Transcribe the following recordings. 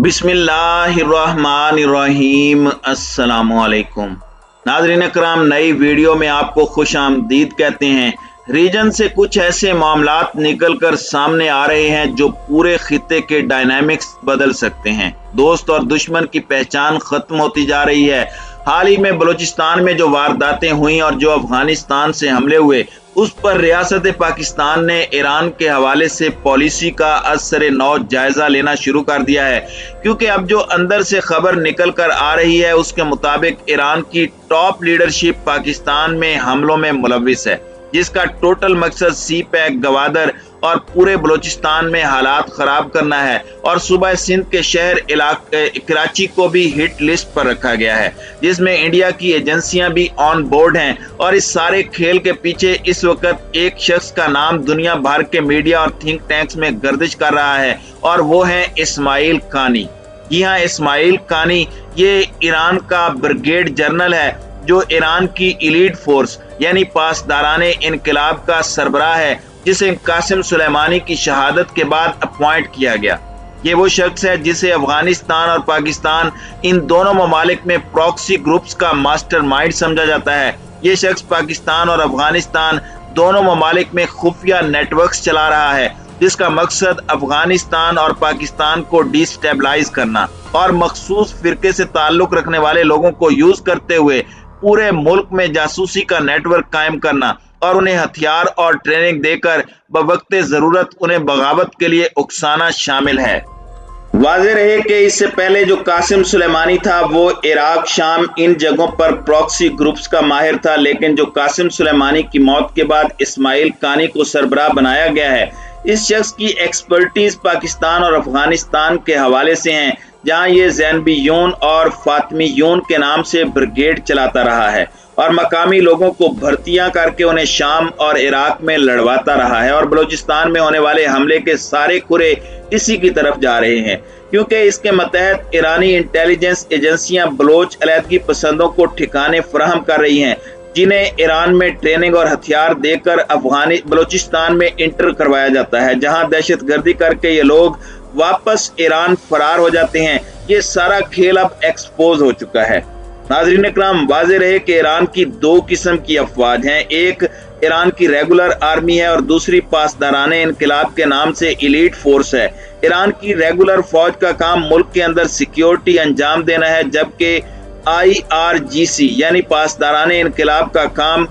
बिस्मिल्लाहिर्रहमानिर्रहीम। अस्सलामुअलैकुम नाज़रीन कराम, नई वीडियो में आपको खुश आमदीद कहते हैं। रीजन से कुछ ऐसे मामलात निकल कर सामने आ रहे हैं जो पूरे खित्ते के डायनामिक्स बदल सकते हैं। दोस्त और दुश्मन की पहचान खत्म होती जा रही है। हाल ही में बलूचिस्तान में जो वारदातें हुई और जो अफगानिस्तान से हमले हुए, उस पर रियासत पाकिस्तान ने ईरान के हवाले से पॉलिसी का असर नौ जायजा लेना शुरू कर दिया है, क्योंकि अब जो अंदर से खबर निकल कर आ रही है उसके मुताबिक ईरान की टॉप लीडरशिप पाकिस्तान में हमलों में मुलविस है, जिसका टोटल मकसद सी पैक, गवादर और पूरे बलूचिस्तान में हालात खराब करना है। और सुबह सिंध के शहर कराची को भी हिट लिस्ट पर रखा गया है, जिसमें इंडिया की एजेंसियां भी ऑन बोर्ड हैं। और इस सारे खेल के पीछे इस वक्त एक शख्स का नाम दुनिया भर के मीडिया और थिंक टैंक्स में गर्दिश कर रहा है, और वो है इस्माइल कानी। जी हाँ, इस्माइल कानी ये ईरान का ब्रिगेड जनरल है, जो ईरान की इलीट फोर्स यानी पासदाराने इनकलाब का सरबराह है, जिसे कासिम सुलेमानी की शहादत के बाद अपॉइंट किया गया। ये वो शख्स है जिसे अफगानिस्तान और पाकिस्तान इन दोनों ममालिक में प्रॉक्सी ग्रुप्स का मास्टरमाइंड समझा जाता है। ये शख्स पाकिस्तान और अफगानिस्तान दोनों ममालिक में खुफिया नेटवर्क्स चला रहा है, जिसका मकसद अफगानिस्तान और पाकिस्तान को डिस्टेबलाइज करना और मखसूस फिरके से ताल्लुक रखने वाले लोगों को यूज करते हुए पूरे मुल्क में जासूसी का नेटवर्क कायम करना और उन्हें हथियार और ट्रेनिंग देकर बवक्ते जरूरत उन्हें बगावत के लिए उकसाना शामिल है। वाज़ेह रहे कि इससे पहले जो कासिम सुलेमानी था वो इराक, शाम इन जगहों पर प्रॉक्सी ग्रुप्स का माहिर था, लेकिन जो कासिम सुलेमानी की मौत के बाद इस्माइल कानी को सरबराह बनाया गया है, इस शख्स की एक्सपर्टीज पाकिस्तान और अफगानिस्तान के हवाले से हैं, जहां ये ज़ैनबीयून और फातिमीयून के नाम से ब्रिगेड चलाता रहा है और मकामी लोगों को भर्तियां करके उन्हें शाम और इराक में लड़वाता रहा है। और बलूचिस्तान में होने वाले हमले के सारे खुरे इसी की तरफ जा रहे हैं, क्योंकि इसके मतहत ईरानी इंटेलिजेंस एजेंसियां बलोच अलहदगी पसंदों को ठिकाने फराहम कर रही हैं, जिन्हें ईरान में ट्रेनिंग और हथियार देकर बलूचिस्तान में इंटर करवाया जाता है, जहां दहशतगर्दी करके ये लोग वापस ईरान फरार हो जाते हैं। ये सारा खेल अब एक्सपोज हो चुका है। नाज़रीन इकराम, वाज़ेह रहे कि ईरान की दो किस्म की अफवाज हैं, एक ईरान की रेगुलर आर्मी है और दूसरी पासदाराने इनकलाब के नाम से इलीट फोर्स है। ईरान की रेगुलर फौज का काम मुल्क के अंदर सिक्योरिटी अंजाम देना है, जबकि IRGC यानी पासदाराने इनकलाब का काम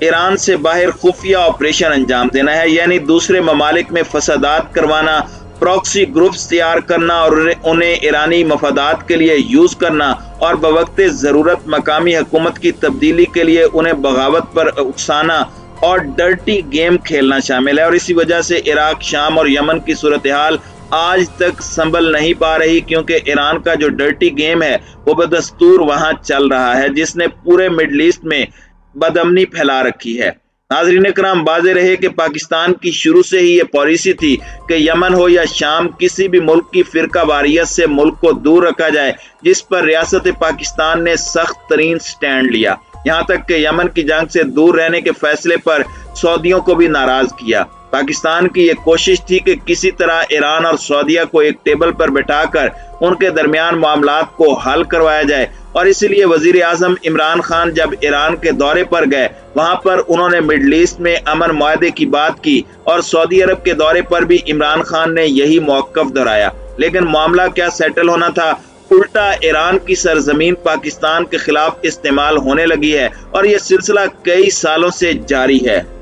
ईरान से बाहर खुफिया ऑपरेशन अंजाम देना है, यानी दूसरे ममालिक में फसादात करवाना, प्रॉक्सी ग्रुप्स तैयार करना और उन्हें ईरानी मफादात के लिए यूज करना और बवक्ते जरूरत मकामी हुकूमत की तब्दीली के लिए उन्हें बगावत पर उकसाना और डर्टी गेम खेलना शामिल है। और इसी वजह से इराक, शाम और यमन की सूरत हाल आज तक संभल नहीं पा रही, क्योंकि ईरान का जो डर्टी गेम है वो बदस्तूर वहां चल रहा है, जिसने पूरे मिडल ईस्ट में बदअमनी फैला रखी है। नाज़रीन कराम, वाज़ेह रहे कि पाकिस्तान की शुरू से ही ये पॉलिसी थी कि यमन हो या शाम, किसी भी मुल्क की फिरका वारियत से मुल्क को दूर रखा जाए, जिस पर रियासत पाकिस्तान ने सख्त तरीन स्टैंड लिया। यहाँ तक कि यमन की जंग से दूर रहने के फैसले पर सऊदियों को भी नाराज किया। पाकिस्तान की ये कोशिश थी कि किसी तरह ईरान और सऊदिया को एक टेबल पर बैठाकर उनके दरमियान मामलात को हल करवाया जाए, और इसीलिए वजीर आजम इमरान खान जब ईरान के दौरे पर गए, वहां पर उन्होंने मिडल ईस्ट में अमन मुआहदे की बात की, और सऊदी अरब के दौरे पर भी इमरान खान ने यही मौक़िफ़ दोहराया। लेकिन मामला क्या सेटल होना था, उल्टा ईरान की सरजमीन पाकिस्तान के खिलाफ इस्तेमाल होने लगी है, और यह सिलसिला कई सालों से जारी है।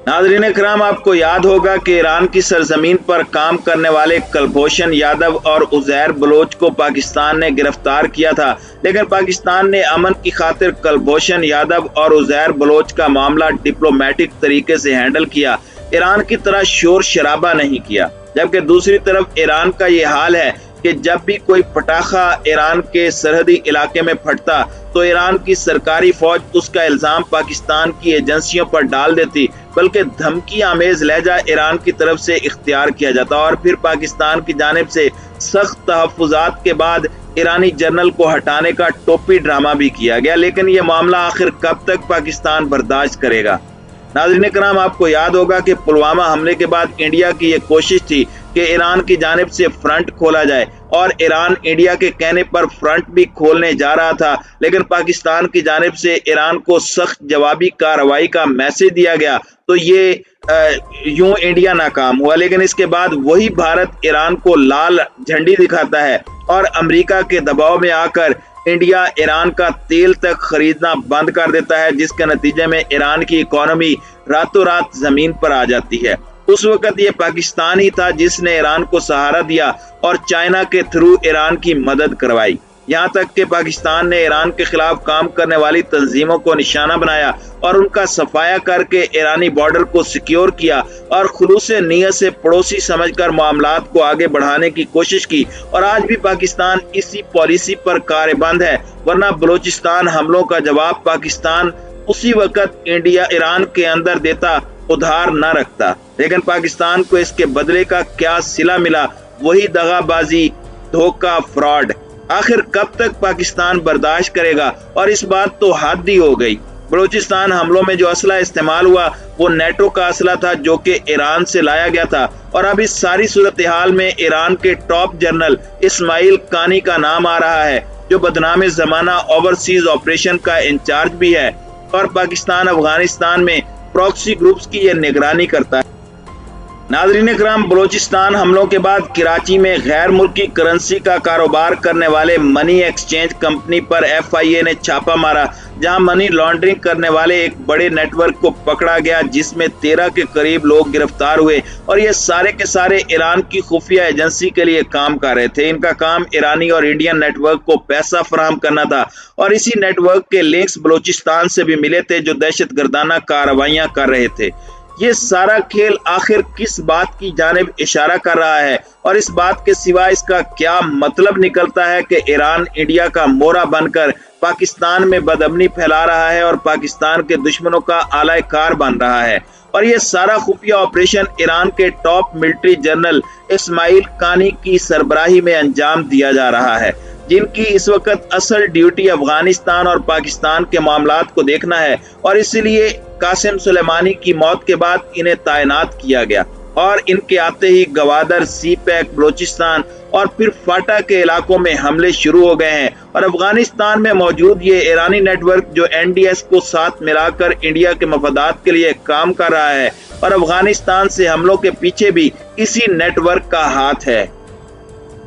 नाज़रीन इकराम, आपको याद होगा कि ईरान की सरजमीन पर काम करने वाले कुलभूषण यादव और उज़ैर बलोच को पाकिस्तान ने गिरफ्तार किया था, लेकिन पाकिस्तान ने अमन की खातिर कुलभूषण यादव और उज़ैर बलोच का मामला डिप्लोमेटिक तरीके से हैंडल किया, ईरान की तरह शोर शराबा नहीं किया। जबकि दूसरी तरफ ईरान का ये हाल है कि जब भी कोई पटाखा ईरान के सरहदी इलाके में फटता तो ईरान की सरकारी फौज उसका इल्जाम पाकिस्तान की एजेंसियों पर डाल देती, बल्कि धमकी आमेज लहजा ईरान की तरफ से इख्तियार किया जाता, और फिर पाकिस्तान की जानिब से सख्त तहफ़्फ़ुज़ात के बाद ईरानी जनरल को हटाने का टोपी ड्रामा भी किया गया। लेकिन ये मामला आखिर कब तक पाकिस्तान बर्दाश्त करेगा। नाज़रीन कराम, आपको याद होगा कि पुलवामा हमले के बाद इंडिया की ये कोशिश थी कि ईरान की जानिब से फ्रंट खोला जाए, और ईरान इंडिया के कहने पर फ्रंट भी खोलने जा रहा था, लेकिन पाकिस्तान की जानिब से ईरान को सख्त जवाबी कार्रवाई का मैसेज दिया गया तो ये यूं इंडिया नाकाम हुआ। लेकिन इसके बाद वही भारत ईरान को लाल झंडी दिखाता है और अमेरिका के दबाव में आकर इंडिया ईरान का तेल तक खरीदना बंद कर देता है, जिसके नतीजे में ईरान की इकोनॉमी रातों रात जमीन पर आ जाती है। उस वक्त ये पाकिस्तान ही था जिसने ईरान को सहारा दिया और चाइना के थ्रू ईरान की मदद करवाई। यहाँ तक कि पाकिस्तान ने ईरान के खिलाफ काम करने वाली तंजीमों को निशाना बनाया और उनका सफाया करके ईरानी बॉर्डर को सिक्योर किया और खुलूस नियत से पड़ोसी समझकर मामलात को आगे बढ़ाने की कोशिश की। और आज भी पाकिस्तान इसी पॉलिसी पर कारबंद है, वरना बलूचिस्तान हमलों का जवाब पाकिस्तान उसी वक्त ईरान के अंदर देता, उधार न रखता। लेकिन पाकिस्तान को इसके बदले का क्या सिला मिला? वही दगाबाजी, धोखा, फ्रॉड। आखिर कब तक पाकिस्तान बर्दाश्त करेगा? और इस बात तो हद ही हो गई। बलूचिस्तान हमलों में जो असला इस्तेमाल हुआ वो नेटो का असला था जो कि ईरान से लाया गया था। और अब इस सारी सूरत हाल में ईरान के टॉप जनरल इस्माइल कानी का नाम आ रहा है, जो बदनाम जमाना ओवरसीज ऑपरेशन का इंचार्ज भी है और पाकिस्तान अफगानिस्तान में प्रॉक्सी ग्रुप्स की यह निगरानी करता है। नाज़रीन इकराम, बलूचिस्तान हमलों के बाद कराची में गैर मुल्की करेंसी का कारोबार करने वाले मनी एक्सचेंज कंपनी पर FIA ने छापा मारा, जहां मनी लॉन्ड्रिंग करने वाले एक बड़े नेटवर्क को पकड़ा गया, जिसमें 13 के करीब लोग गिरफ्तार हुए और ये सारे के सारे ईरान की खुफिया एजेंसी के लिए काम कर रहे थे। इनका काम ईरानी और इंडियन नेटवर्क को पैसा फराहम करना था और इसी नेटवर्क के लिंक्स बलूचिस्तान से भी मिले थे जो दहशत गर्दाना कार्रवाइयां कर रहे थे। ये सारा खेल आखिर किस बात की जानिब इशारा कर रहा है और इस बात के सिवा इसका क्या मतलब निकलता है कि ईरान इंडिया का मोहरा बनकर पाकिस्तान में बदअमनी फैला रहा है और पाकिस्तान के दुश्मनों का आला कार बन रहा है। और ये सारा खुफिया ऑपरेशन ईरान के टॉप मिलिट्री जनरल इस्माइल कानी की सरबराही में अंजाम दिया जा रहा है, जिनकी इस वक्त असल ड्यूटी अफगानिस्तान और पाकिस्तान के मामलात को देखना है। और इसलिए कासिम सुलेमानी की मौत के बाद इन्हें तैनात किया गया और इनके आते ही गवादर, सीपैक, बलूचिस्तान और फिर फाटा के इलाकों में हमले शुरू हो गए हैं। और अफगानिस्तान में मौजूद ये ईरानी नेटवर्क जो NDS को साथ मिलाकर इंडिया के मफादात के लिए काम कर रहा है और अफगानिस्तान से हमलों के पीछे भी इसी नेटवर्क का हाथ है।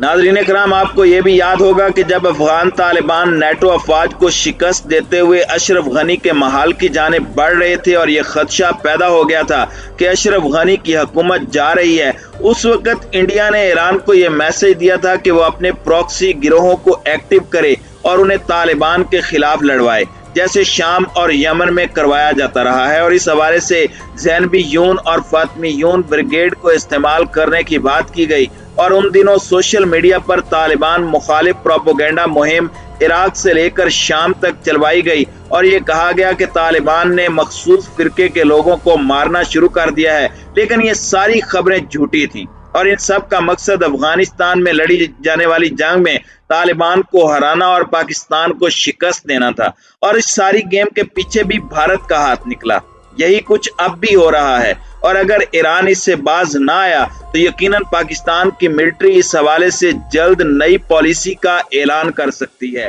नाज़रीन इकराम, आपको ये भी याद होगा कि जब अफगान तालिबान नेटो अफवाज को शिकस्त देते हुए अशरफ गनी के महल की जानिब बढ़ रहे थे और ये खदशा पैदा हो गया था कि अशरफ गनी की हुकूमत जा रही है, उस वक्त इंडिया ने ईरान को ये मैसेज दिया था कि वो अपने प्रॉक्सी गिरोहों को एक्टिव करे और उन्हें तालिबान के खिलाफ लड़वाए, जैसे शाम और यमन में करवाया जाता रहा है। और इस हवाले से ज़ैनबी यून और फातमी यून ब्रिगेड को इस्तेमाल करने की बात की गई और उन दिनों सोशल मीडिया पर तालिबान मुखालिफ प्रोपेगेंडा मुहिम इराक से लेकर शाम तक चलवाई गई और ये कहा गया कि तालिबान ने मखसूस फिरके के लोगों को मारना शुरू कर दिया है। लेकिन ये सारी खबरें झूठी थीं और इन सब का मकसद अफगानिस्तान में लड़ी जाने वाली जंग में तालिबान को हराना और पाकिस्तान को शिकस्त देना था। और इस सारी गेम के पीछे भी भारत का हाथ निकला। यही कुछ अब भी हो रहा है और अगर ईरान इससे बाज ना आया तो यकीनन पाकिस्तान की मिलिट्री इस हवाले से जल्द नई पॉलिसी का ऐलान कर सकती है।